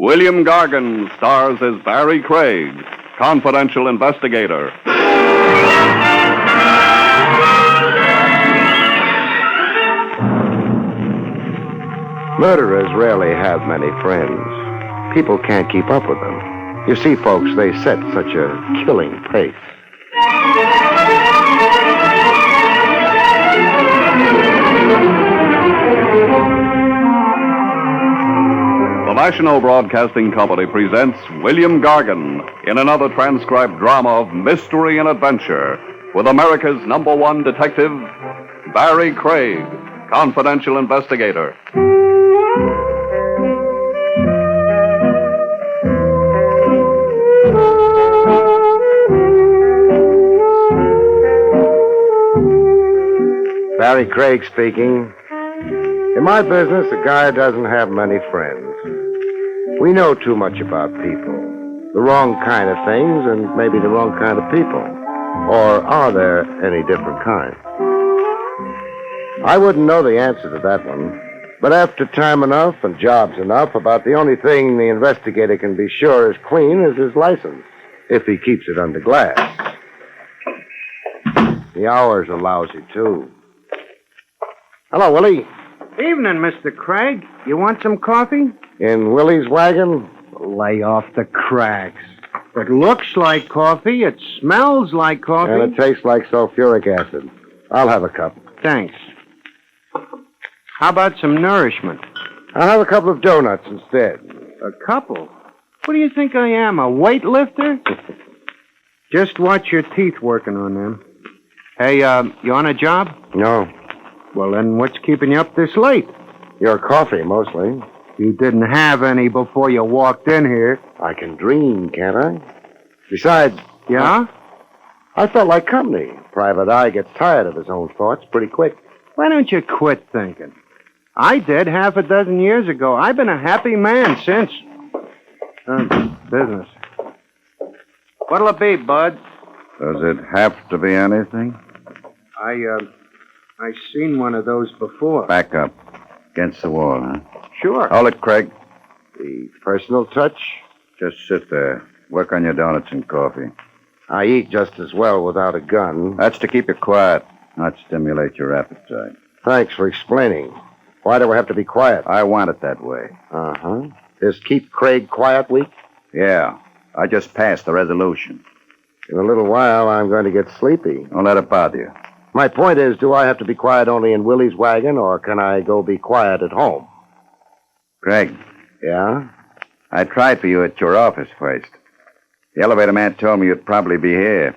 William Gargan stars as Barrie Craig, confidential investigator. Murderers rarely have many friends. People can't keep up with them. You see, folks, they set such a killing pace. The National Broadcasting Company presents William Gargan in another transcribed drama of mystery and adventure with America's #1 detective, Barrie Craig, confidential investigator. Barrie Craig speaking. In my business, a guy doesn't have many friends. We know too much about people. The wrong kind of things and maybe the wrong kind of people. Or are there any different kinds? I wouldn't know the answer to that one. But after time enough and jobs enough, about the only thing the investigator can be sure is clean is his license, if he keeps it under glass. The hours are lousy, too. Hello, Willie. Evening, Mr. Craig. You want some coffee? In Willie's wagon? Lay off the cracks. It looks like coffee. It smells like coffee. And it tastes like sulfuric acid. I'll have a cup. Thanks. How about some nourishment? I'll have a couple of donuts instead. A couple? What do you think I am, a weightlifter? Just watch your teeth working on them. Hey, you on a job? No. Well, then what's keeping you up this late? Your coffee, mostly. You didn't have any before you walked in here. I can dream, can't I? Besides... Yeah? I felt like company. Private Eye gets tired of his own thoughts pretty quick. Why don't you quit thinking? I did half a dozen years ago. I've been a happy man since. Business. What'll it be, Bud? Does it have to be anything? I seen one of those before. Back up. Against the wall, huh? Sure. Hold it, Craig. The personal touch? Just sit there. Work on your donuts and coffee. I eat just as well without a gun. That's to keep you quiet, not stimulate your appetite. Thanks for explaining. Why do I have to be quiet? I want it that way. Uh-huh. Is Keep Craig Quiet Week? Yeah. I just passed the resolution. In a little while, I'm going to get sleepy. Don't let it bother you. My point is, do I have to be quiet only in Willie's wagon, or can I go be quiet at home? Craig. Yeah? I tried for you at your office first. The elevator man told me you'd probably be here.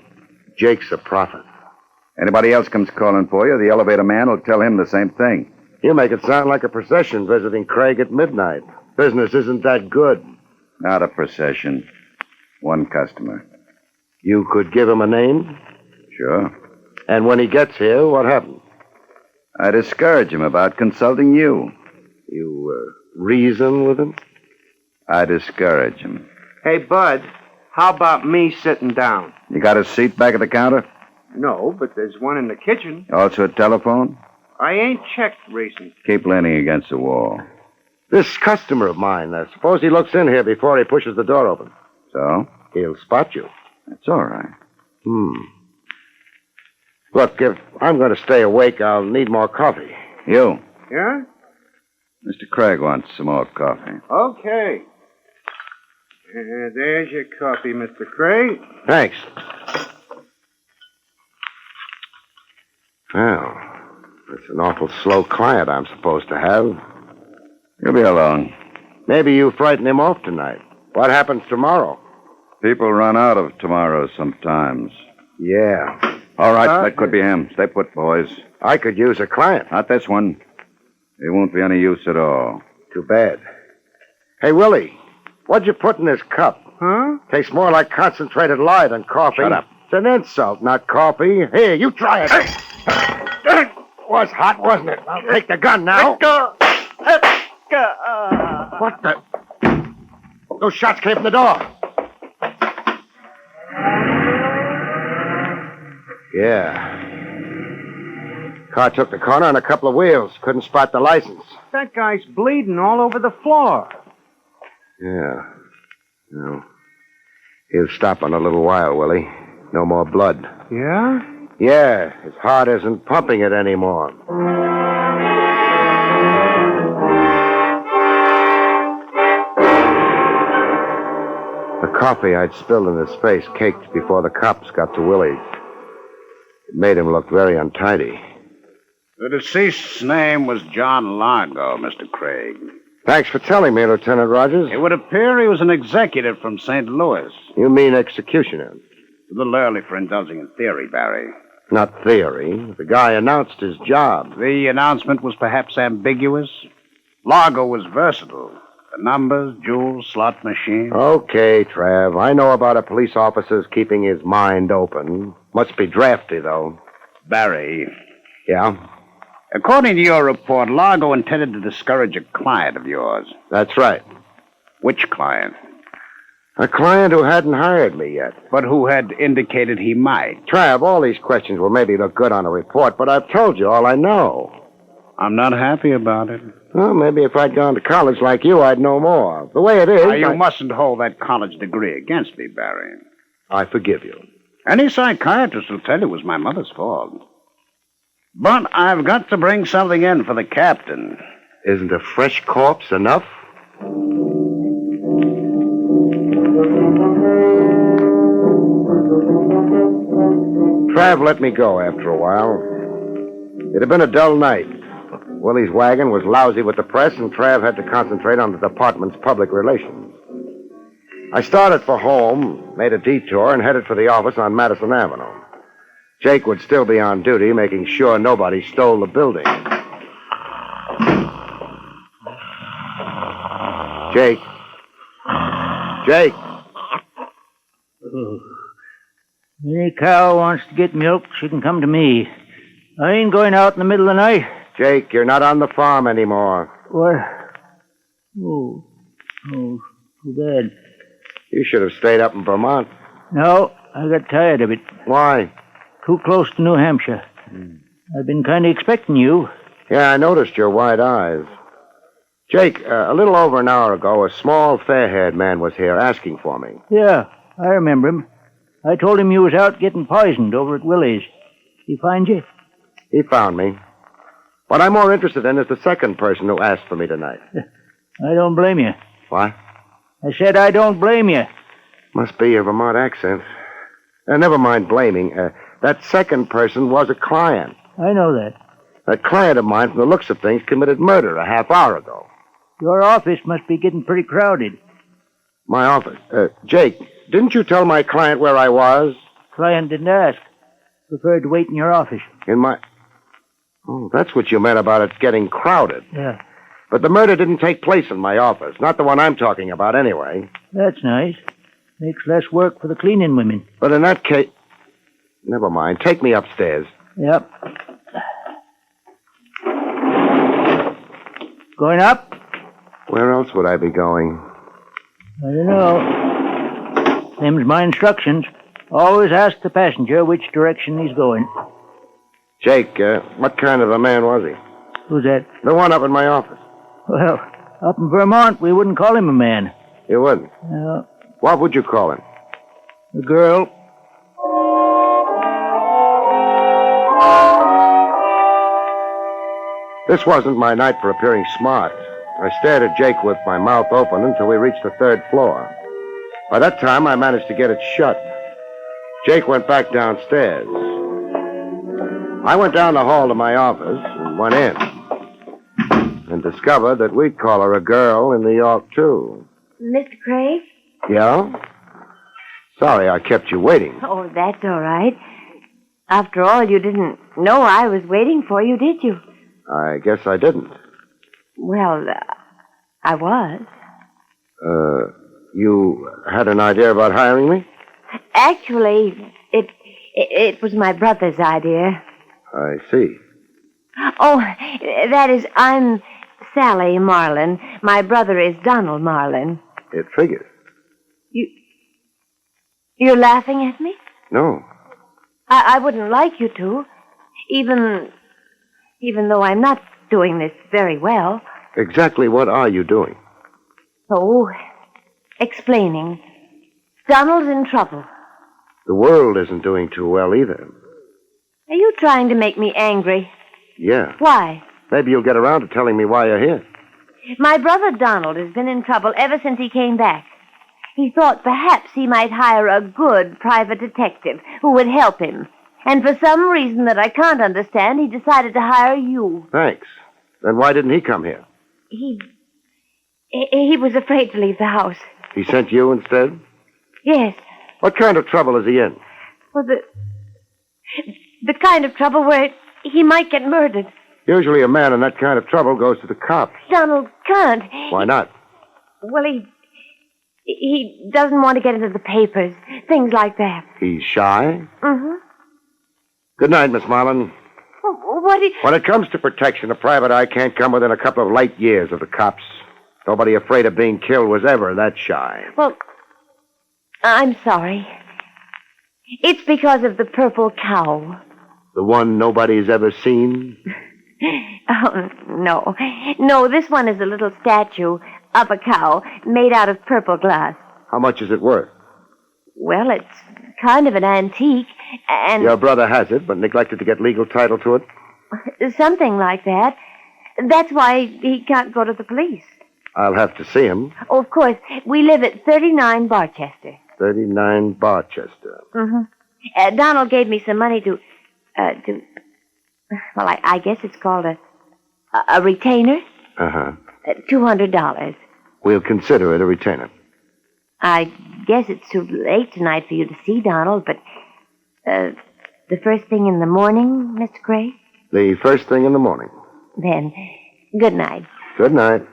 Jake's a prophet. Anybody else comes calling for you, the elevator man will tell him the same thing. You make it sound like a procession visiting Craig at midnight. Business isn't that good. Not a procession. One customer. You could give him a name? Sure. And when he gets here, what happens? I discourage him about consulting you. You reason with him? I discourage him. Hey, Bud, how about me sitting down? You got a seat back at the counter? No, but there's one in the kitchen. Also a telephone? I ain't checked recent. Keep leaning against the wall. This customer of mine, suppose he looks in here before he pushes the door open. So? He'll spot you. That's all right. Look, if I'm going to stay awake, I'll need more coffee. You. Yeah? Mr. Craig wants some more coffee. Okay. There's your coffee, Mr. Craig. Thanks. Well, it's an awful slow client I'm supposed to have. You'll be alone. Maybe you frighten him off tonight. What happens tomorrow? People run out of tomorrow sometimes. Yeah. All right, that could be him. Stay put, boys. I could use a client. Not this one. He won't be any use at all. Too bad. Hey, Willie, what'd you put in this cup? Huh? Tastes more like concentrated lye than coffee. Shut up. It's an insult, not coffee. Here, you try it. It was hot, wasn't it? I'll take the gun now. What the? Those shots came from the door. Yeah. Car took the corner on a couple of wheels. Couldn't spot the license. That guy's bleeding all over the floor. Yeah. No. He'll stop in a little while, Willie. No more blood. Yeah? Yeah, his heart isn't pumping it anymore. The coffee I'd spilled in his face caked before the cops got to Willie's. It made him look very untidy. The deceased's name was John Largo, Mr. Craig. Thanks for telling me, Lieutenant Rogers. It would appear he was an executive from St. Louis. You mean executioner? A little early for indulging in theory, Barry. Not theory. The guy announced his job. The announcement was perhaps ambiguous. Largo was versatile. The numbers, jewels, slot machine. Okay, Trav. I know about a police officer's keeping his mind open. Must be drafty, though. Barry, Yeah? according to your report, Largo intended to discourage a client of yours. That's right. Which client? A client who hadn't hired me yet. But who had indicated he might. Trav, all these questions will maybe look good on a report, but I've told you all I know. I'm not happy about it. Well, maybe if I'd gone to college like you, I'd know more. The way it is, Now, you mustn't hold that college degree against me, Barry. I forgive you. Any psychiatrist will tell you it was my mother's fault. But I've got to bring something in for the captain. Isn't a fresh corpse enough? Trav let me go after a while. It had been a dull night. Willie's wagon was lousy with the press, and Trav had to concentrate on the department's public relations. I started for home, made a detour, and headed for the office on Madison Avenue. Jake would still be on duty, making sure nobody stole the building. Jake. Jake. Any cow wants to get milk, she can come to me. I ain't going out in the middle of the night. Jake, you're not on the farm anymore. What? Oh, too bad. You should have stayed up in Vermont. No, I got tired of it. Why? Too close to New Hampshire. I've been kind of expecting you. Yeah, I noticed your wide eyes. Jake, a little over an hour ago, a small, fair-haired man was here asking for me. Yeah, I remember him. I told him you was out getting poisoned over at Willie's. He find you? He found me. What I'm more interested in is the second person who asked for me tonight. I don't blame you. What? I said I don't blame you. Must be your Vermont accent. Never mind blaming. That second person was a client. I know that. That client of mine, from the looks of things, committed murder a half hour ago. Your office must be getting pretty crowded. My office. Jake, didn't you tell my client where I was? Client didn't ask. Preferred to wait in your office. In my... Oh, that's what you meant about it getting crowded. Yeah. But the murder didn't take place in my office. Not the one I'm talking about, anyway. That's nice. Makes less work for the cleaning women. But in that case... Never mind. Take me upstairs. Yep. Going up? Where else would I be going? I don't know. Them's my instructions. Always ask the passenger which direction he's going. Jake, what kind of a man was he? Who's that? The one up in my office. Well, up in Vermont, we wouldn't call him a man. You wouldn't? No. What would you call him? A girl. This wasn't my night for appearing smart. I stared at Jake with my mouth open until we reached the third floor. By that time, I managed to get it shut. Jake went back downstairs. I went down the hall to my office and went in. And discovered that we'd call her a girl in New York, too. Mr. Craig? Yeah? Sorry I kept you waiting. Oh, that's all right. After all, you didn't know I was waiting for you, did you? I guess I didn't. Well, I was. You had an idea about hiring me? Actually, it was my brother's idea. I see. Oh, that is, I'm Sally Marlin. My brother is Donald Marlin. It figures. You're laughing at me? No. I wouldn't like you to, even though I'm not doing this very well. Exactly what are you doing? Oh, explaining. Donald's in trouble. The world isn't doing too well either. Are you trying to make me angry? Yeah. Why? Maybe you'll get around to telling me why you're here. My brother Donald has been in trouble ever since he came back. He thought perhaps he might hire a good private detective who would help him. And for some reason that I can't understand, he decided to hire you. Thanks. Then why didn't he come here? He was afraid to leave the house. He sent you instead? Yes. What kind of trouble is he in? Well, the kind of trouble where he might get murdered. Usually a man in that kind of trouble goes to the cops. Donald can't. Why not? Well, he doesn't want to get into the papers. Things like that. He's shy? Mm-hmm. Good night, Miss Marlin. What When it comes to protection, a private eye can't come within a couple of light years of the cops. Nobody afraid of being killed was ever that shy. Well, I'm sorry. It's because of the purple cow. The one nobody's ever seen? Oh, no. No, this one is a little statue of a cow made out of purple glass. How much is it worth? Well, it's kind of an antique, and... Your brother has it, but neglected to get legal title to it? Something like that. That's why he can't go to the police. I'll have to see him. Oh, of course. We live at 39 Barchester. 39 Barchester. Mm-hmm. Donald gave me some money to... Well, I guess it's called a retainer. Uh-huh. $200. We'll consider it a retainer. I guess it's too late tonight for you to see Donald, but the first thing in the morning, Mr. Craig? The first thing in the morning. Then, good night. Good night.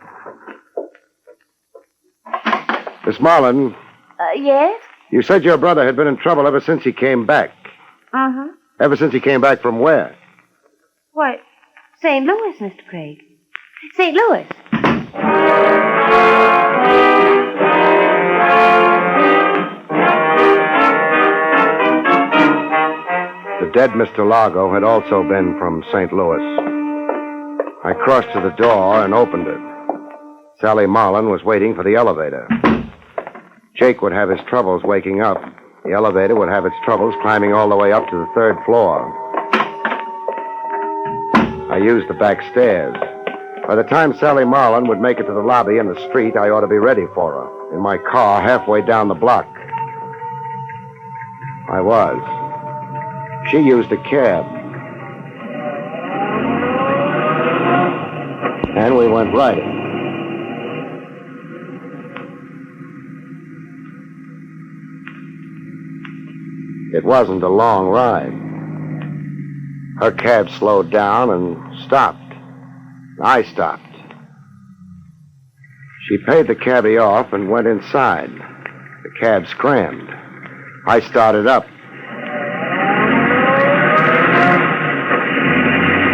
Miss Marlin. Yes? You said your brother had been in trouble ever since he came back. Uh-huh. Ever since he came back from where? Why, St. Louis, Mr. Craig. St. Louis. The dead Mr. Largo had also been from St. Louis. I crossed to the door and opened it. Sally Marlin was waiting for the elevator. Jake would have his troubles waking up. The elevator would have its troubles climbing all the way up to the third floor. I used the back stairs. By the time Sally Marlin would make it to the lobby and the street, I ought to be ready for her. In my car halfway down the block. I was. She used a cab. And we went riding. It wasn't a long ride. Her cab slowed down and stopped. I stopped. She paid the cabbie off and went inside. The cab scrammed. I started up.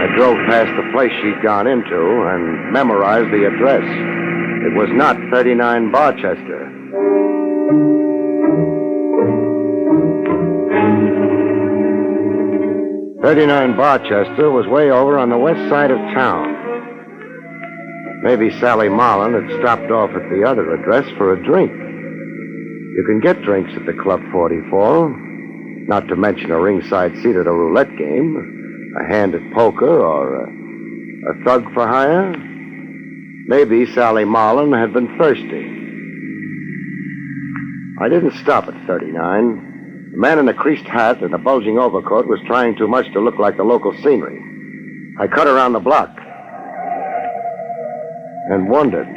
I drove past the place she'd gone into and memorized the address. It was not 39 Barchester. "39 Barchester was way over on the west side of town. Maybe Sally Marlin had stopped off at the other address for a drink. You can get drinks at the Club 44, not to mention a ringside seat at a roulette game, a hand at poker, or a thug for hire. Maybe Sally Marlin had been thirsty. I didn't stop at 39. The man in the creased hat and the bulging overcoat was trying too much to look like the local scenery. I cut around the block and wondered.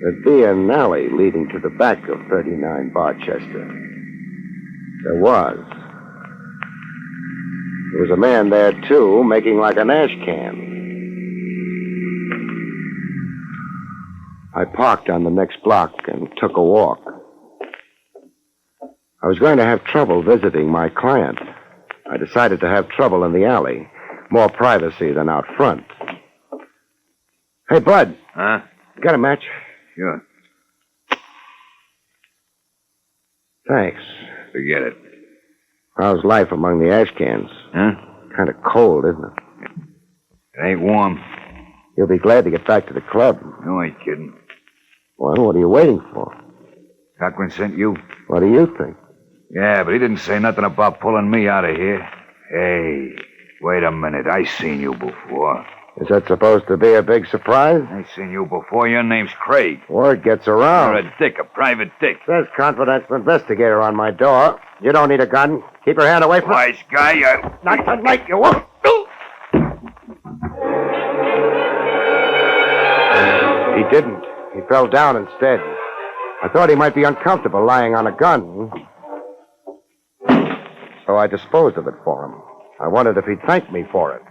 There'd be an alley leading to the back of 39 Barchester. There was. There was a man there, too, making like an ash can. I parked on the next block and took a walk. I was going to have trouble visiting my client. I decided to have trouble in the alley. More privacy than out front. Hey, Bud. Huh? You got a match? Sure. Thanks. Forget it. How's life among the ash cans? Huh? Kind of cold, isn't it? It ain't warm. You'll be glad to get back to the club. No, I ain't kidding. Well, what are you waiting for? Cochran sent you? What do you think? Yeah, but he didn't say nothing about pulling me out of here. Hey, wait a minute. I seen you before. Is that supposed to be a big surprise? I seen you before. Your name's Craig. Word gets around. You're a dick, a private dick. Says confidential investigator on my door. You don't need a gun. Keep your hand away from... Wise guy, Not tonight, you won't. He didn't. He fell down instead. I thought he might be uncomfortable lying on a gun. So I disposed of it for him. I wondered if he'd thank me for it.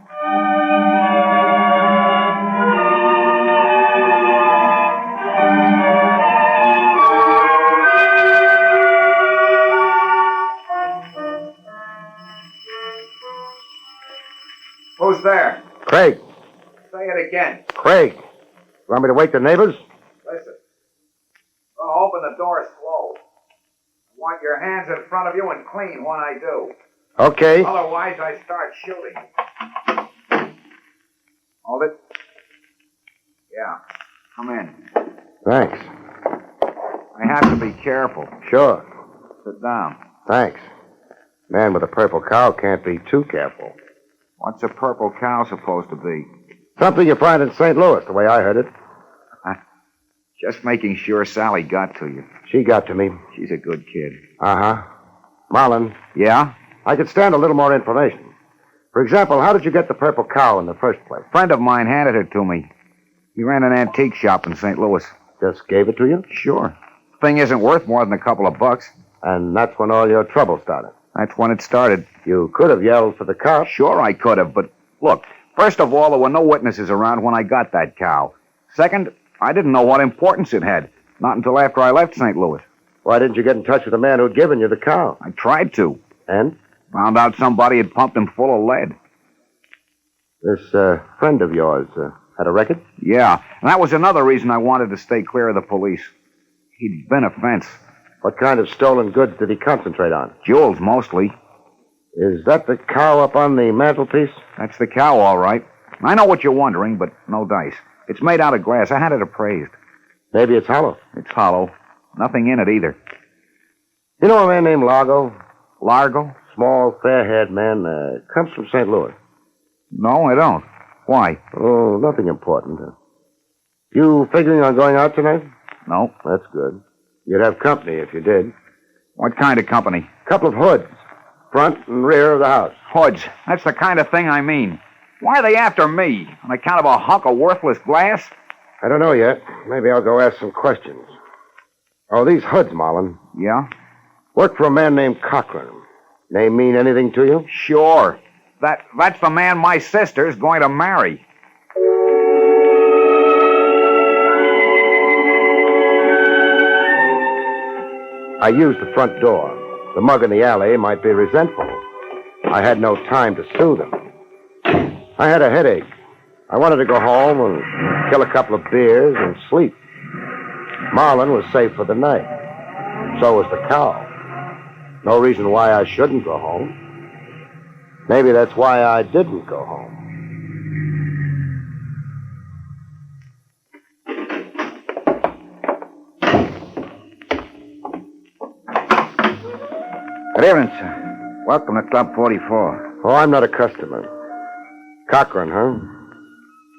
Who's there? Craig. Say it again. Craig. Want me to wake the neighbors? Listen. Gonna open the door slow. I want your hands in front of you and clean when I do. Okay. Otherwise, I start shooting. Hold it. Yeah. Come in. Thanks. I have to be careful. Sure. Sit down. Thanks. Man with a purple cow can't be too careful. What's a purple cow supposed to be? Something you find in St. Louis, the way I heard it. Just making sure Sally got to you. She got to me. She's a good kid. Uh-huh. Marlin, Yeah? I could stand a little more information. For example, how did you get the purple cow in the first place? A friend of mine handed her to me. He ran an antique shop in St. Louis. Just gave it to you? Sure. Thing isn't worth more than a couple of bucks. And that's when all your trouble started. That's when it started. You could have yelled for the cops. Sure, I could have, but look, first of all, there were no witnesses around when I got that cow. Second, I didn't know what importance it had. Not until after I left St. Louis. Why didn't you get in touch with the man who'd given you the cow? I tried to. And? Found out somebody had pumped him full of lead. This friend of yours had a record? Yeah, and that was another reason I wanted to stay clear of the police. He'd been a fence. What kind of stolen goods did he concentrate on? Jewels, mostly. Is that the cow up on the mantelpiece? That's the cow, all right. I know what you're wondering, but no dice. It's made out of glass. I had it appraised. Maybe it's hollow. It's hollow. Nothing in it either. You know a man named Largo? Largo? Small, fair-haired man. Comes from St. Louis. No, I don't. Why? Oh, nothing important. You figuring on going out tonight? No. That's good. You'd have company if you did. What kind of company? Couple of hoods. Front and rear of the house. Hoods. That's the kind of thing I mean. Why are they after me? On account of a hunk of worthless glass? I don't know yet. Maybe I'll go ask some questions. Oh, these hoods, Marlin. Yeah? Work for a man named Cochran. Name mean anything to you? Sure. That's the man my sister's going to marry. I used the front door. The mug in the alley might be resentful. I had no time to soothe him. I had a headache. I wanted to go home and kill a couple of beers and sleep. Marlin was safe for the night. So was the cow. No reason why I shouldn't go home. Maybe that's why I didn't go home. Good evening, sir. Welcome to Club 44. Oh, I'm not a customer. Cochran, huh?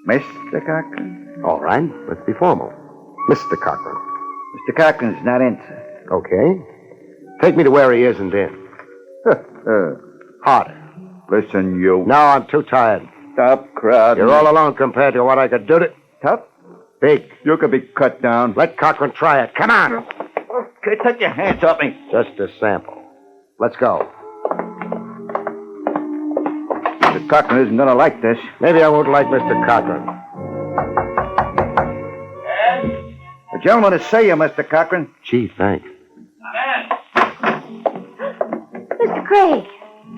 Mr. Cochran? All right, let's be formal. Mr. Cochran. Mr. Cochran's not in, sir. Okay. Take me to where he isn't in. Harder. Listen, you. No, I'm too tired. Stop crowding. You're all alone compared to what I could do to... Tough? Big. You could be cut down. Let Cochran try it. Come on. Okay, take your hands off me. Just a sample. Let's go. Mr. Cochran isn't going to like this. Maybe I won't like Mr. Cochran. The gentleman to see you, Mr. Cochran. Gee, thanks. Mr. Craig.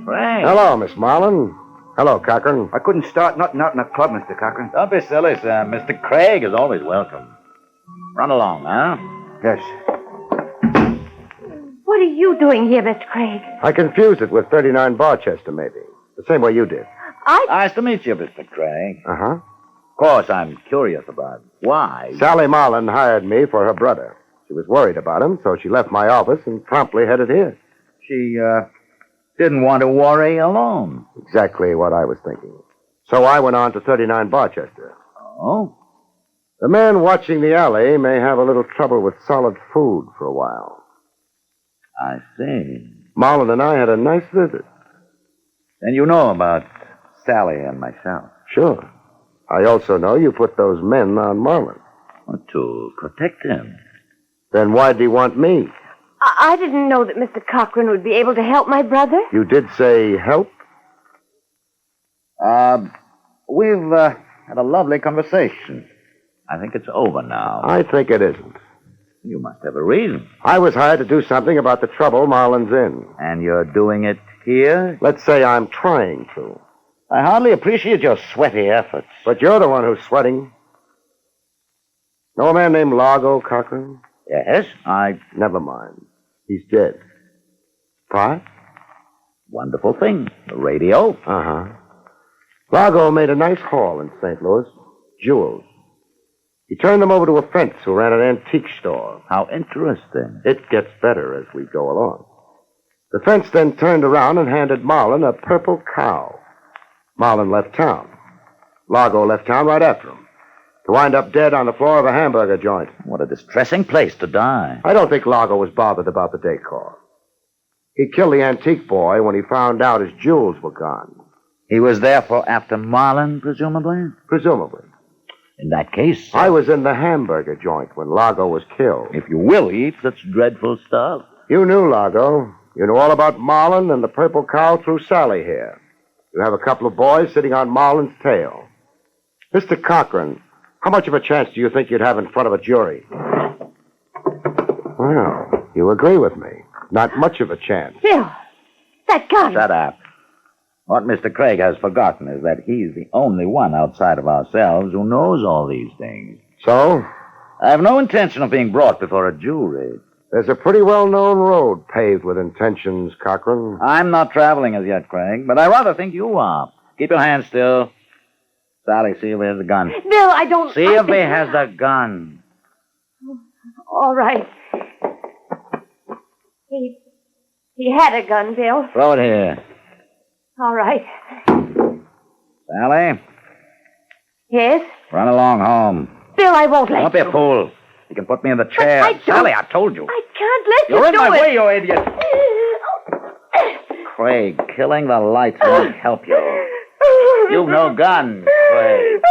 Frank. Hello, Miss Marlin. Hello, Cochran. I couldn't start nothing out in the club, Mr. Cochran. Don't be silly, sir. Mr. Craig is always welcome. Run along, huh? Yes. What are you doing here, Mr. Craig? I confused it with 39 Barchester, maybe. The same way you did. Nice to meet you, Mr. Craig. Uh-huh. Of course, I'm curious about why. Sally Marlin hired me for her brother. She was worried about him, so she left my office and promptly headed here. She, didn't want to worry alone. Exactly what I was thinking. So I went on to 39 Barchester. Oh? The man watching the alley may have a little trouble with solid food for a while. I see. Marlin and I had a nice visit. And you know about Sally and myself. Sure. I also know you put those men on Marlin. To protect him. Then why'd he want me? I didn't know that Mr. Cochran would be able to help my brother. You did say help? We've had a lovely conversation. I think it's over now. I think it isn't. You must have a reason. I was hired to do something about the trouble Marlin's in. And you're doing it here? Let's say I'm trying to. I hardly appreciate your sweaty efforts. But you're the one who's sweating. Know a man named Largo Cochran? Yes, Never mind. He's dead. Surprised? Wonderful thing. The radio. Uh-huh. Largo made a nice haul in St. Louis. Jewels. He turned them over to a fence who ran an antique store. How interesting. It gets better as we go along. The fence then turned around and handed Marlin a purple cow. Marlin left town. Largo left town right after him, to wind up dead on the floor of a hamburger joint. What a distressing place to die. I don't think Largo was bothered about the decor. He killed the antique boy when he found out his jewels were gone. He was therefore after Marlin, presumably? Presumably. In that case... I was in the hamburger joint when Largo was killed. If you will eat such dreadful stuff. You knew Largo. You knew all about Marlin and the purple cow through Sally here. You have a couple of boys sitting on Marlin's tail. Mr. Cochran, how much of a chance do you think you'd have in front of a jury? Well, you agree with me. Not much of a chance. Bill, that gun. Shut up. What Mr. Craig has forgotten is that he's the only one outside of ourselves who knows all these things. So? I have no intention of being brought before a jury. There's a pretty well-known road paved with intentions, Cochran. I'm not traveling as yet, Craig, but I rather think you are. Keep your hands still. Sally, see if he has a gun. Bill, I don't... See if he has a gun. All right. He had a gun, Bill. Throw it here. All right. Sally, Yes? run along home. Bill, I won't let Don't be you. a fool. You can put me in the chair. I don't- Sally, I told you. I can't let You're you in do my it. way, you idiot. Craig, killing the lights won't help you. You've no gun, Craig.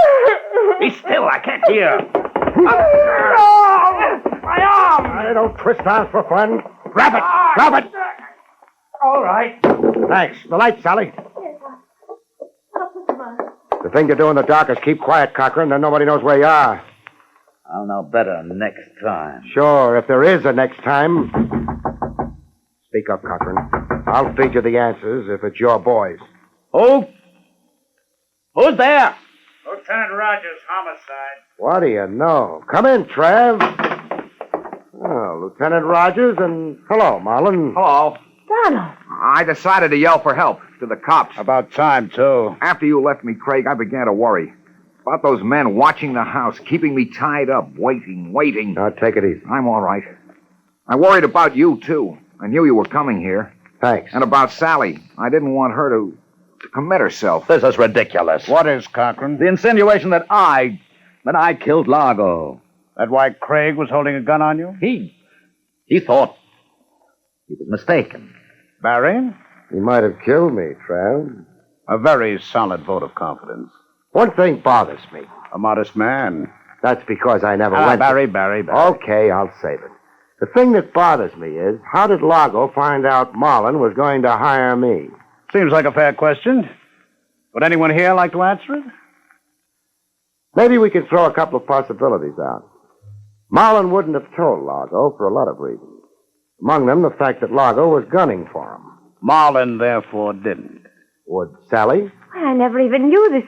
Be still, I can't hear. My arm! I don't twist arms for fun. Grab it! Grab it! All right. Thanks. The light, Sally. The thing to do in the dark is keep quiet, Cochran, then nobody knows where you are. I'll know better next time. Sure, if there is a next time. Speak up, Cochran. I'll feed you the answers if it's your boys. Who? Who's there? Lieutenant Rogers, homicide. What do you know? Come in, Trav. Oh, Lieutenant Rogers, and hello, Marlin. Hello. Donald. I decided to yell for help to the cops. About time, too. After you left me, Craig, I began to worry. About those men watching the house, keeping me tied up, waiting. Now, take it easy. I'm all right. I worried about you, too. I knew you were coming here. Thanks. And about Sally. I didn't want her to commit herself. This is ridiculous. What is, Cochran? The insinuation that I killed Largo. That why Craig was holding a gun on you? He thought he was mistaken. Barrie? He might have killed me, Trav. A very solid vote of confidence. One thing bothers me. A modest man. That's because I never went... Barrie. Okay, I'll save it. The thing that bothers me is, how did Largo find out Marlin was going to hire me? Seems like a fair question. Would anyone here like to answer it? Maybe we can throw a couple of possibilities out. Marlin wouldn't have told Largo for a lot of reasons. Among them, the fact that Largo was gunning for him. Marlin, therefore, didn't. Would Sally? I never even knew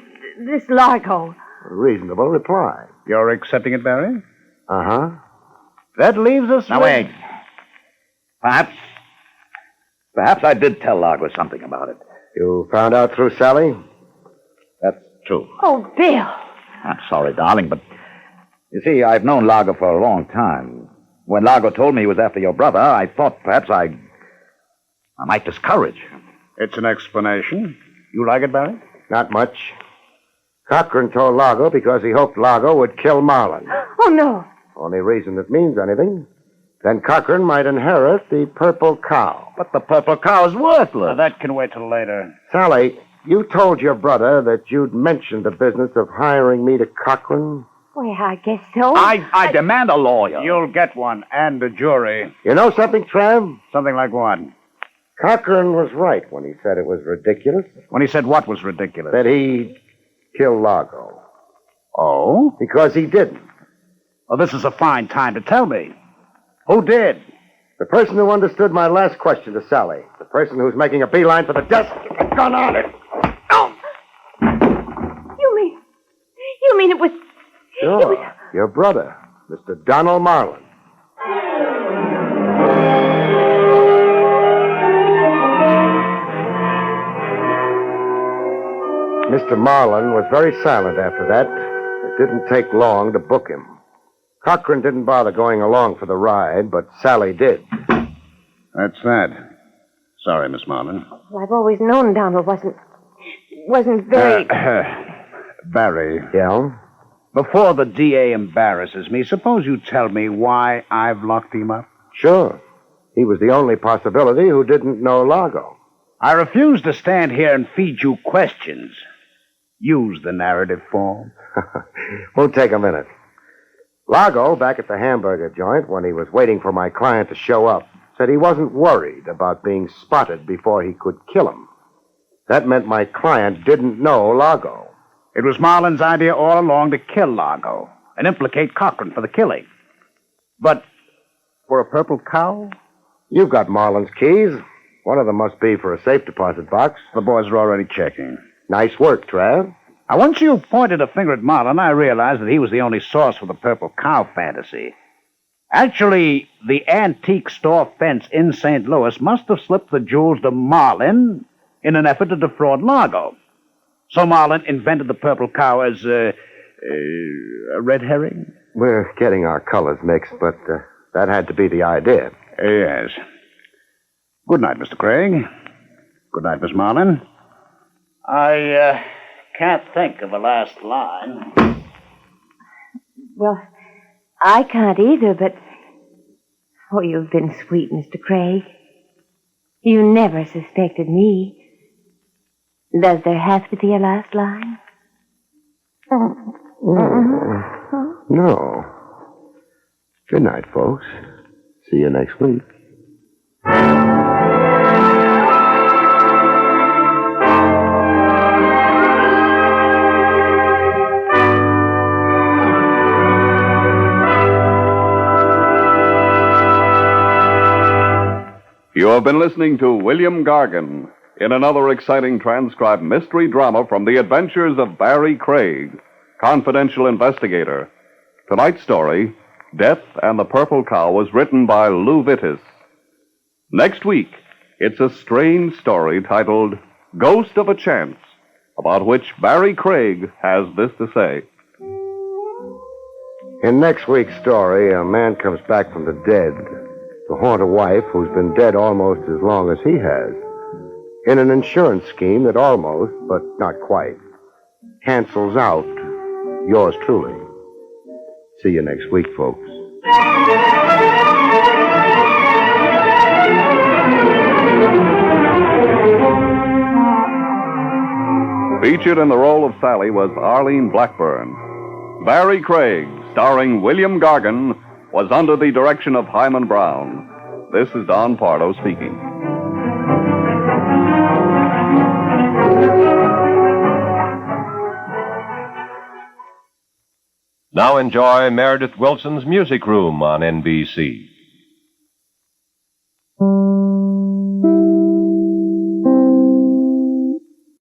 this Largo. A reasonable reply. You're accepting it, Barrie? Uh-huh. That leaves us Now, wait. Perhaps I did tell Largo something about it. You found out through Sally? That's true. Oh, Bill. I'm sorry, darling, but you see, I've known Largo for a long time. When Largo told me he was after your brother, I thought perhaps I might discourage. It's an explanation. You like it, Barrie? Not much. Cochran told Largo because he hoped Largo would kill Marlin. Oh, no. Only reason it means anything. Then Cochran might inherit the purple cow. But the purple cow is worthless. Now, that can wait till later. Sally, you told your brother that you'd mentioned the business of hiring me to Cochran. Well, I guess so. I demand a lawyer. You'll get one, and a jury. You know something, Trav? Something like what? Cochran was right when he said it was ridiculous. When he said what was ridiculous? That he killed Largo. Oh? Because he didn't. Well, this is a fine time to tell me. Who did? The person who understood my last question to Sally. The person who's making a beeline for the desk with the gun on it. Oh! You mean it was... Sure. Your brother, Mr. Donald Marlin. Mr. Marlin was very silent after that. It didn't take long to book him. Cochran didn't bother going along for the ride, but Sally did. That's that. Sorry, Miss Marlin. Well, I've always known Donald wasn't very... Barrie, Yeah? before the DA embarrasses me, suppose you tell me why I've locked him up? Sure. He was the only possibility who didn't know Largo. I refuse to stand here and feed you questions. Use the narrative form. Won't take a minute. Largo, back at the hamburger joint, when he was waiting for my client to show up, said he wasn't worried about being spotted before he could kill him. That meant my client didn't know Largo. It was Marlin's idea all along to kill Largo and implicate Cochran for the killing. But for a purple cow? You've got Marlin's keys. One of them must be for a safe deposit box. The boys are already checking. Nice work, Trav. Now, once you pointed a finger at Marlin, I realized that he was the only source for the purple cow fantasy. Actually, the antique store fence in St. Louis must have slipped the jewels to Marlin in an effort to defraud Largo. So Marlin invented the purple cow as a red herring? We're getting our colors mixed, but that had to be the idea. Yes. Good night, Mr. Craig. Good night, Miss Marlin. I can't think of a last line. Well, I can't either, but... Oh, you've been sweet, Mr. Craig. You never suspected me. Does there have to be a last line? No. Good night, folks. See you next week. You have been listening to William Gargan in another exciting transcribed mystery drama from the adventures of Barrie Craig, confidential investigator. Tonight's story, Death and the Purple Cow, was written by Lou Vittis. Next week, it's a strange story titled Ghost of a Chance, about which Barrie Craig has this to say. In next week's story, a man comes back from the dead to haunt a wife who's been dead almost as long as he has, in an insurance scheme that almost, but not quite, cancels out yours truly. See you next week, folks. Featured in the role of Sally was Arlene Blackburn. Barrie Craig, starring William Gargan, was under the direction of Hyman Brown. This is Don Pardo speaking. Now enjoy Meredith Wilson's Music Room on NBC.